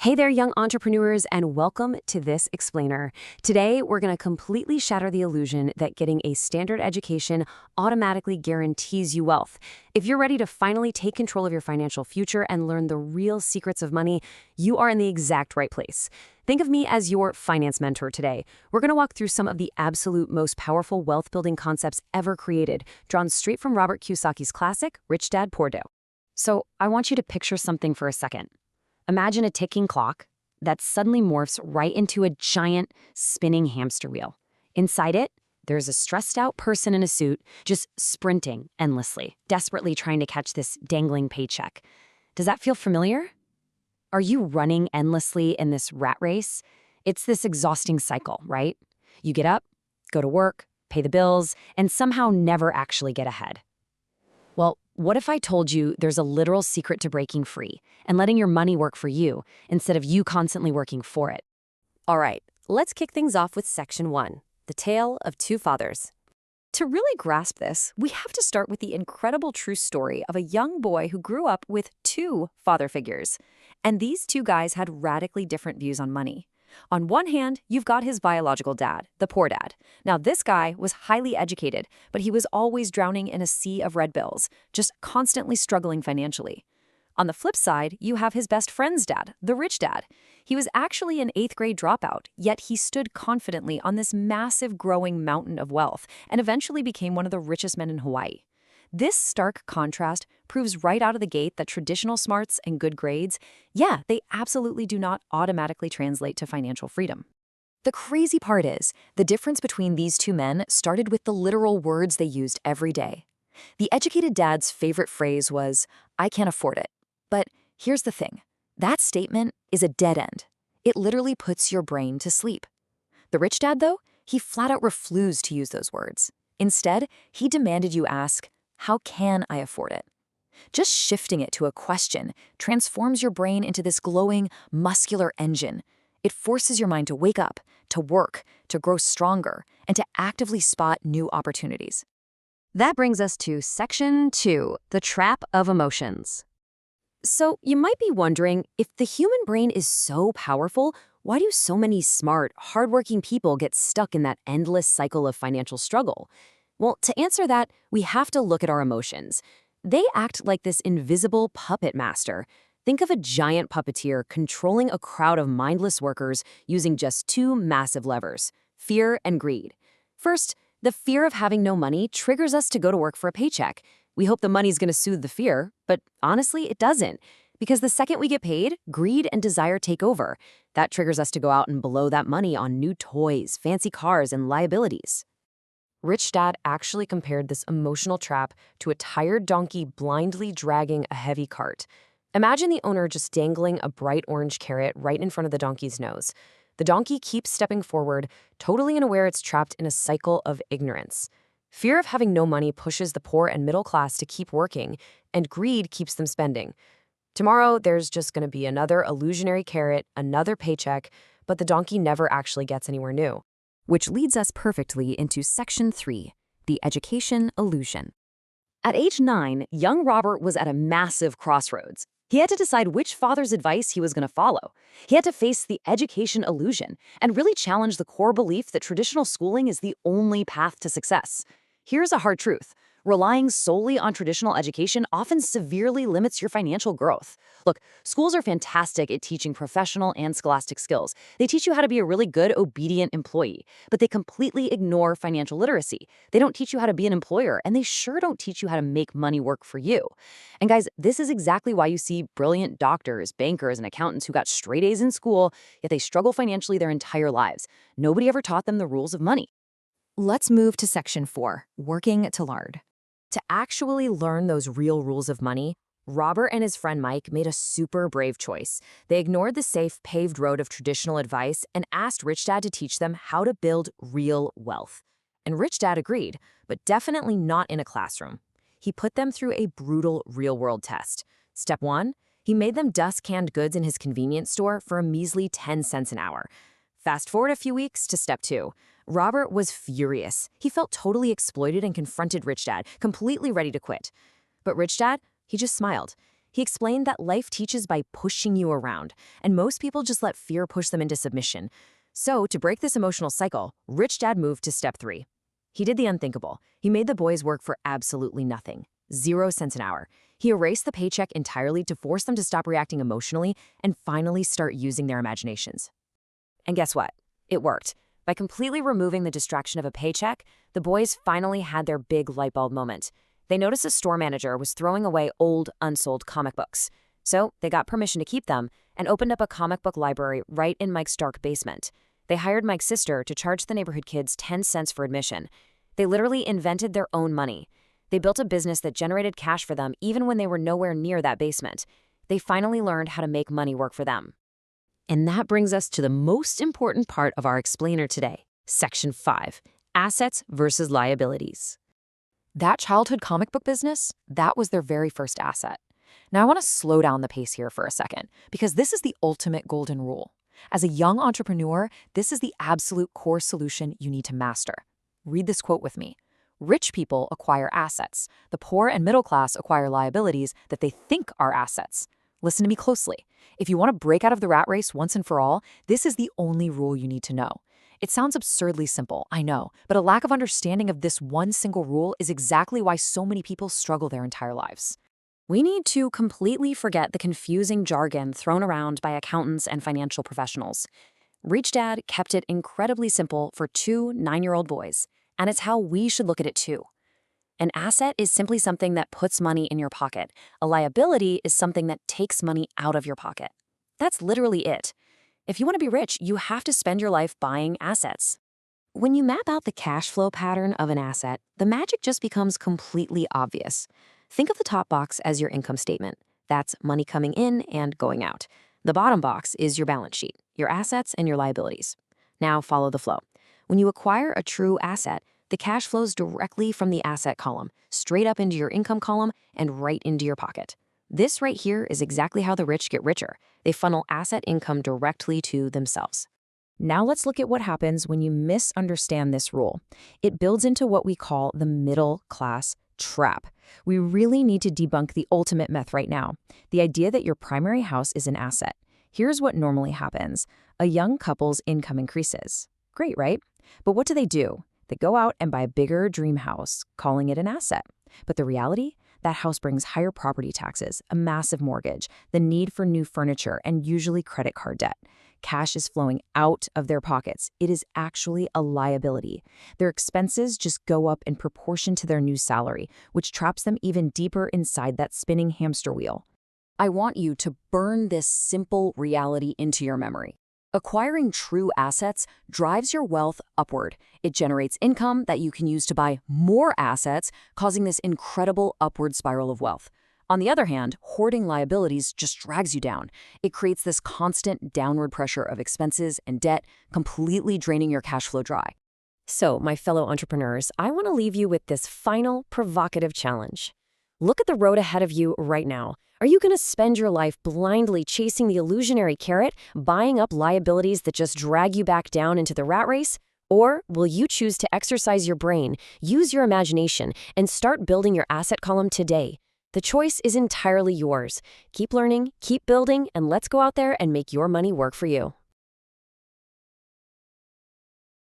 Hey there, young entrepreneurs, and welcome to This Explainer. Today, we're going to completely shatter the illusion that getting a standard education automatically guarantees you wealth. If you're ready to finally take control of your financial future and learn the real secrets of money, you are in the exact right place. Think of me as your finance mentor today. We're going to walk through some of the absolute most powerful wealth-building concepts ever created, drawn straight from Robert Kiyosaki's classic, Rich Dad, Poor Dad. So I want you to picture something for a second. Imagine a ticking clock that suddenly morphs right into a giant, spinning hamster wheel. Inside it, there's a stressed-out person in a suit just sprinting endlessly, desperately trying to catch this dangling paycheck. Does that feel familiar? Are you running endlessly in this rat race? It's this exhausting cycle, right? You get up, go to work, pay the bills, and somehow never actually get ahead. Well, what if I told you there's a literal secret to breaking free and letting your money work for you instead of you constantly working for it? All right, let's kick things off with Section 1, the tale of two fathers. To really grasp this, we have to start with the incredible true story of a young boy who grew up with two father figures. And these two guys had radically different views on money. On one hand, you've got his biological dad, the poor dad. Now, this guy was highly educated, but he was always drowning in a sea of red bills, just constantly struggling financially. On the flip side, you have his best friend's dad, the rich dad. He was actually an 8th grade dropout, yet he stood confidently on this massive growing mountain of wealth and eventually became one of the richest men in Hawaii. This stark contrast proves right out of the gate that traditional smarts and good grades, they absolutely do not automatically translate to financial freedom. The crazy part is, the difference between these two men started with the literal words they used every day. The educated dad's favorite phrase was, "I can't afford it." But here's the thing. That statement is a dead end. It literally puts your brain to sleep. The rich dad, though, he flat out refused to use those words. Instead, he demanded you ask, "How can I afford it?" Just shifting it to a question transforms your brain into this glowing, muscular engine. It forces your mind to wake up, to work, to grow stronger, and to actively spot new opportunities. That brings us to Section 2, the trap of emotions. So you might be wondering, if the human brain is so powerful, why do so many smart, hardworking people get stuck in that endless cycle of financial struggle? Well, to answer that, we have to look at our emotions. They act like this invisible puppet master. Think of a giant puppeteer controlling a crowd of mindless workers using just two massive levers: fear and greed. First, the fear of having no money triggers us to go to work for a paycheck. We hope the money's going to soothe the fear, but honestly, it doesn't. Because the second we get paid, greed and desire take over. That triggers us to go out and blow that money on new toys, fancy cars, and liabilities. Rich Dad actually compared this emotional trap to a tired donkey blindly dragging a heavy cart. Imagine the owner just dangling a bright orange carrot right in front of the donkey's nose. The donkey keeps stepping forward, totally unaware it's trapped in a cycle of ignorance. Fear of having no money pushes the poor and middle class to keep working, and greed keeps them spending. Tomorrow, there's just going to be another illusionary carrot, another paycheck, but the donkey never actually gets anywhere new. Which leads us perfectly into Section 3, the education illusion. At age 9, young Robert was at a massive crossroads. He had to decide which father's advice he was going to follow. He had to face the education illusion and really challenge the core belief that traditional schooling is the only path to success. Here's a hard truth. Relying solely on traditional education often severely limits your financial growth. Look, schools are fantastic at teaching professional and scholastic skills. They teach you how to be a really good, obedient employee, but they completely ignore financial literacy. They don't teach you how to be an employer, and they sure don't teach you how to make money work for you. And guys, this is exactly why you see brilliant doctors, bankers, and accountants who got straight A's in school, yet they struggle financially their entire lives. Nobody ever taught them the rules of money. Let's move to Section 4, working to learn. To actually learn those real rules of money, Robert and his friend Mike made a super brave choice. They ignored the safe, paved road of traditional advice and asked Rich Dad to teach them how to build real wealth. And Rich Dad agreed, but definitely not in a classroom. He put them through a brutal real-world test. Step 1, he made them dust canned goods in his convenience store for a measly 10 cents an hour. Fast forward a few weeks to Step 2. Robert was furious. He felt totally exploited and confronted Rich Dad, completely ready to quit. But Rich Dad, he just smiled. He explained that life teaches by pushing you around, and most people just let fear push them into submission. So, to break this emotional cycle, Rich Dad moved to step 3. He did the unthinkable. He made the boys work for absolutely nothing. 0 cents an hour. He erased the paycheck entirely to force them to stop reacting emotionally and finally start using their imaginations. And guess what? It worked. By completely removing the distraction of a paycheck, the boys finally had their big light bulb moment. They noticed a store manager was throwing away old, unsold comic books. So they got permission to keep them and opened up a comic book library right in Mike's dark basement. They hired Mike's sister to charge the neighborhood kids 10 cents for admission. They literally invented their own money. They built a business that generated cash for them even when they were nowhere near that basement. They finally learned how to make money work for them. And that brings us to the most important part of our explainer today, Section 5, Assets versus Liabilities. That childhood comic book business, that was their very first asset. Now I want to slow down the pace here for a second, because this is the ultimate golden rule. As a young entrepreneur, this is the absolute core solution you need to master. Read this quote with me. Rich people acquire assets. The poor and middle class acquire liabilities that they think are assets. Listen to me closely. If you want to break out of the rat race once and for all, this is the only rule you need to know. It sounds absurdly simple, I know, but a lack of understanding of this one single rule is exactly why so many people struggle their entire lives. We need to completely forget the confusing jargon thrown around by accountants and financial professionals. Rich Dad kept it incredibly simple for 2 9-year-old boys, and it's how we should look at it too. An asset is simply something that puts money in your pocket. A liability is something that takes money out of your pocket. That's literally it. If you want to be rich, you have to spend your life buying assets. When you map out the cash flow pattern of an asset, the magic just becomes completely obvious. Think of the top box as your income statement. That's money coming in and going out. The bottom box is your balance sheet, your assets and your liabilities. Now follow the flow. When you acquire a true asset, the cash flows directly from the asset column, straight up into your income column and right into your pocket. This right here is exactly how the rich get richer. They funnel asset income directly to themselves. Now let's look at what happens when you misunderstand this rule. It builds into what we call the middle class trap. We really need to debunk the ultimate myth right now, the idea that your primary house is an asset. Here's what normally happens. A young couple's income increases. Great, right? But what do? They go out and buy a bigger dream house, calling it an asset. But the reality? That house brings higher property taxes, a massive mortgage, the need for new furniture, and usually credit card debt. Cash is flowing out of their pockets. It is actually a liability. Their expenses just go up in proportion to their new salary, which traps them even deeper inside that spinning hamster wheel. I want you to burn this simple reality into your memory. Acquiring true assets drives your wealth upward. It generates income that you can use to buy more assets, causing this incredible upward spiral of wealth. On the other hand, hoarding liabilities just drags you down. It creates this constant downward pressure of expenses and debt, completely draining your cash flow dry. So, my fellow entrepreneurs, I want to leave you with this final provocative challenge. Look at the road ahead of you right now. Are you going to spend your life blindly chasing the illusionary carrot, buying up liabilities that just drag you back down into the rat race? Or will you choose to exercise your brain, use your imagination, and start building your asset column today? The choice is entirely yours. Keep learning, keep building, and let's go out there and make your money work for you.